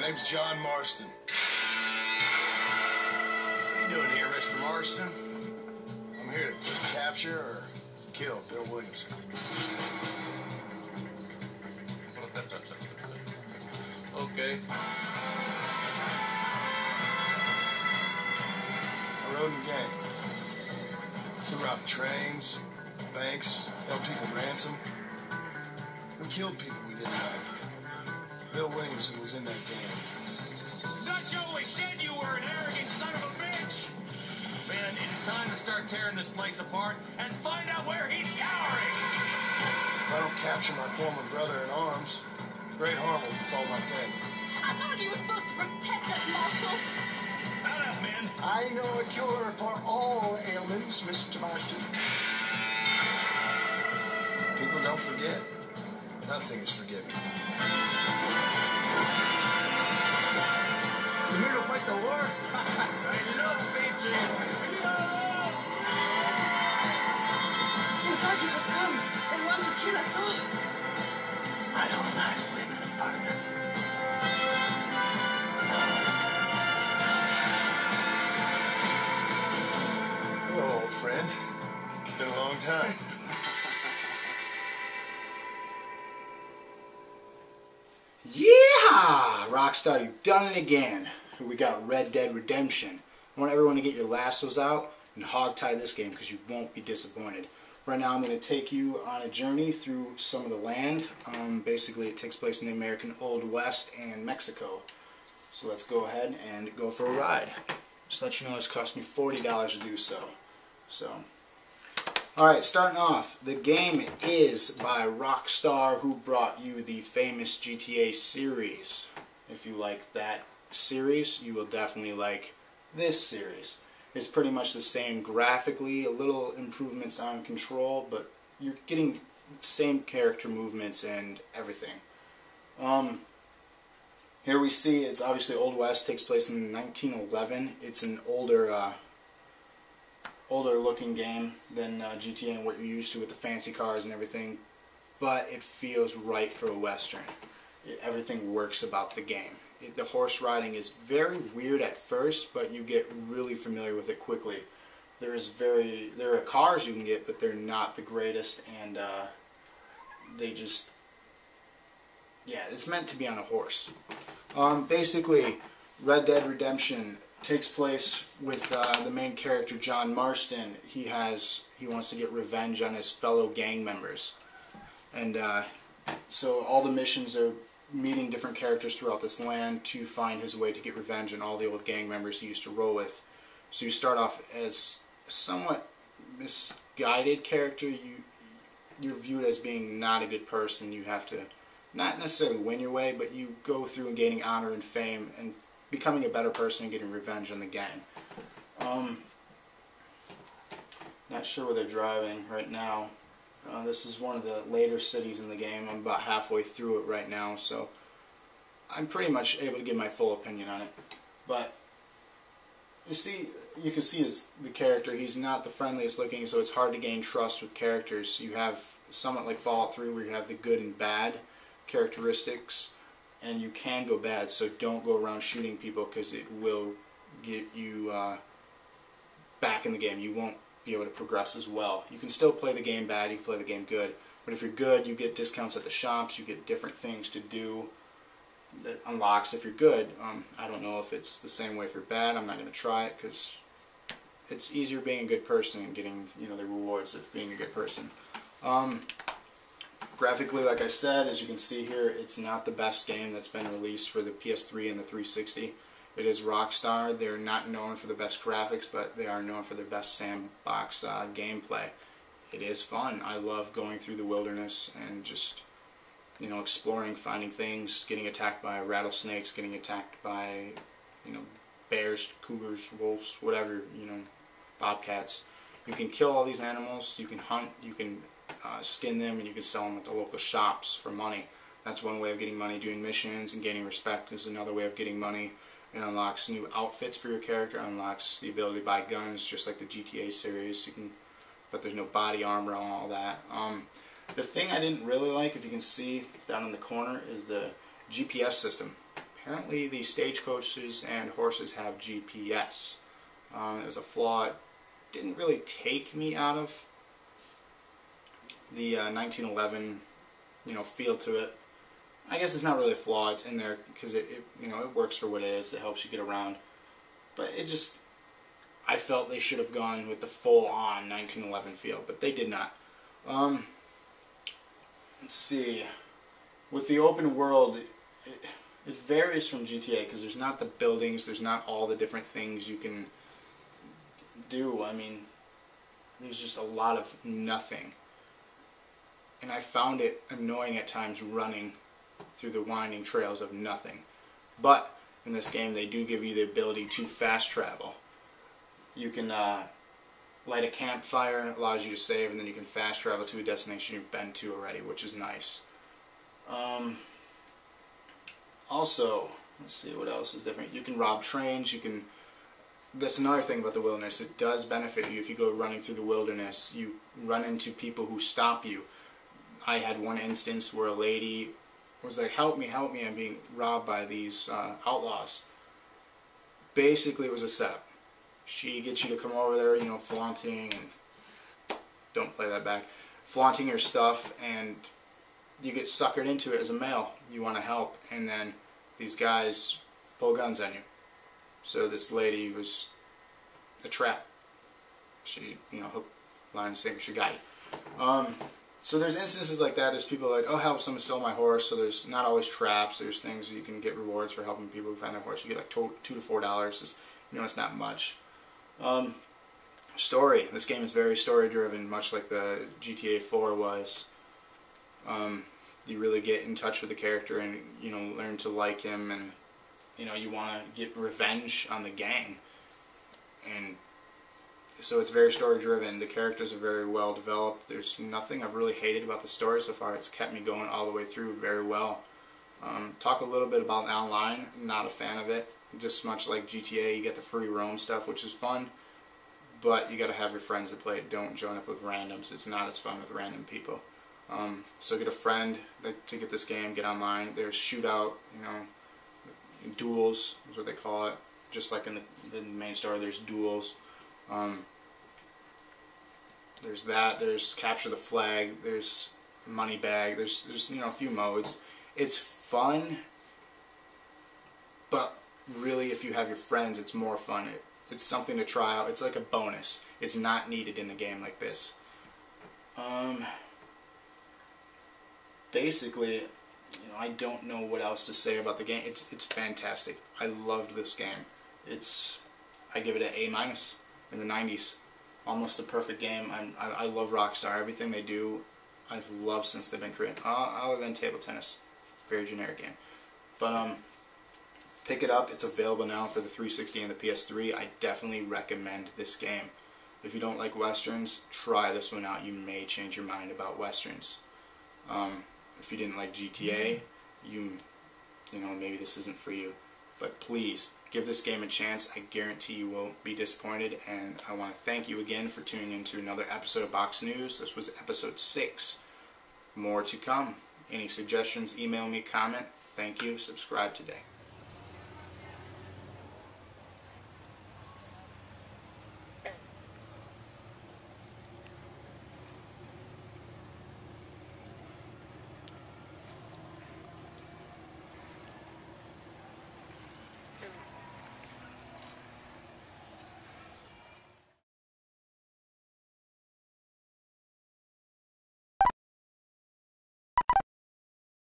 name's John Marston. What are you doing here, Mr. Marston? I'm here to capture or kill Bill Williamson. Okay. I rode in the gang. We robbed trains, banks, held people ransom. We killed people we didn't like. Bill Williamson was in that gang. Thought you always said you were an arrogant son of a bitch! Man, it is time to start tearing this place apart and find out where he's cowering! If I don't capture my former brother in arms, great harm will befall my family. I thought you were supposed to protect us, Marshal. Mount up, men! I know a cure for all ailments, Mr. Marston. People don't forget. Nothing is forgiven. You here to fight the war? I love Patriots. Thank God you have come. They want to kill us all. I don't like women, partner. Hello, old friend. It's been a long time. Yeah! Rockstar, you've done it again. Here we got Red Dead Redemption. I want everyone to get your lassos out and hogtie this game because you won't be disappointed. Right now I'm going to take you on a journey through some of the land. Basically it takes place in the American Old West and Mexico. So let's go ahead and go for a ride. Just to let you know it's cost me $40 to do so. Alright, starting off, the game is by Rockstar, who brought you the famous GTA series. If you like that series, you will definitely like this series. It's pretty much the same graphically, a little improvements on control, but you're getting the same character movements and everything. Here we see it's obviously Old West, takes place in 1911. It's an older looking game than GTA and what you're used to with the fancy cars and everything, but it feels right for a Western. Everything works about the game. The horse riding is very weird at first, but you get really familiar with it quickly. There are cars you can get, but they're not the greatest, and it's meant to be on a horse. Basically, Red Dead Redemption takes place with the main character, John Marston. He wants to get revenge on his fellow gang members, and so all the missions are meeting different characters throughout this land to find his way to get revenge on all the old gang members he used to roll with. So you start off as a somewhat misguided character. You're viewed as being not a good person. You have to not necessarily win your way, but you go through and gaining honor and fame and becoming a better person and getting revenge on the gang. Not sure where they're driving right now. This is one of the later cities in the game. I'm about halfway through it right now, so I'm pretty much able to give my full opinion on it. But you can see the character. He's not the friendliest looking, so it's hard to gain trust with characters. You have somewhat like Fallout 3 where you have the good and bad characteristics, and you can go bad, so don't go around shooting people because it will get you back in the game. You won't be able to progress as well. You can still play the game bad, you can play the game good, but if you're good, you get discounts at the shops, you get different things to do that unlocks if you're good. I don't know if it's the same way if you're bad. I'm not going to try it because it's easier being a good person and getting the rewards of being a good person. Graphically, like I said, as you can see here, it's not the best game that's been released for the PS3 and the 360. It is Rockstar. They're not known for the best graphics, but they are known for their best sandbox gameplay. It is fun. I love going through the wilderness and just, exploring, finding things, getting attacked by rattlesnakes, getting attacked by, bears, cougars, wolves, whatever, bobcats. You can kill all these animals, you can hunt, you can skin them, and you can sell them at the local shops for money. That's one way of getting money. Doing missions and gaining respect is another way of getting money. It unlocks new outfits for your character, unlocks the ability to buy guns, just like the GTA series. But there's no body armor and all that. The thing I didn't really like, if you can see down in the corner, is the GPS system. apparently the stagecoaches and horses have GPS. It was a flaw. It didn't really take me out of the 1911, feel to it. I guess it's not really a flaw. It's in there because it works for what it is. It helps you get around. But I felt they should have gone with the full-on 1911 feel, but they did not. Let's see. With the open world, it varies from GTA because there's not the buildings, there's not all the different things you can do. I mean, there's just a lot of nothing. And I found it annoying at times running through the winding trails of nothing. But in this game, they do give you the ability to fast travel. You can light a campfire, it allows you to save, and then you can fast travel to a destination you've been to already, which is nice. Also, let's see what else is different. You can rob trains. That's another thing about the wilderness. It does benefit you if you go running through the wilderness. You run into people who stop you. I had one instance where a lady was like, help me, I'm being robbed by these outlaws. Basically, it was a setup. She gets you to come over there, flaunting, and don't play that back, flaunting your stuff, and you get suckered into it as a male. You want to help, and then these guys pull guns on you. So this lady was a trap. She, hook, line, sinker, she got you. So there's instances like that. There's people like, oh, help, someone stole my horse. So there's not always traps. There's things you can get rewards for helping people who find their horse. You get like $2 to $4. It's not much. Story. This game is very story driven, much like the GTA 4 was. You really get in touch with the character and learn to like him, and you want to get revenge on the gang. And so it's very story driven. The characters are very well developed. There's nothing I've really hated about the story so far. It's kept me going all the way through very well. Talk a little bit about online. Not a fan of it. Just much like GTA, you get the free roam stuff, which is fun, but you got to have your friends that play it. Don't join up with randoms. It's not as fun with random people. So get a friend to get this game. Get online. There's shootout, duels is what they call it. Just like in the main story, there's duels. There's that. There's capture the flag. There's money bag. There's a few modes. It's fun, but really, if you have your friends, it's more fun. It's something to try out. It's like a bonus. It's not needed in a game like this. Basically, I don't know what else to say about the game. It's fantastic. I loved this game. I give it an A- in the 90s. Almost a perfect game. I love Rockstar. Everything they do, I've loved since they've been created. Other than table tennis, very generic game. But pick it up. It's available now for the 360 and the PS3. I definitely recommend this game. If you don't like westerns, try this one out. You may change your mind about westerns. If you didn't like GTA, maybe this isn't for you. But please, give this game a chance. I guarantee you won't be disappointed. And I want to thank you again for tuning in to another episode of Box News. This was episode 6. More to come. Any suggestions, email me, comment. Thank you. Subscribe today.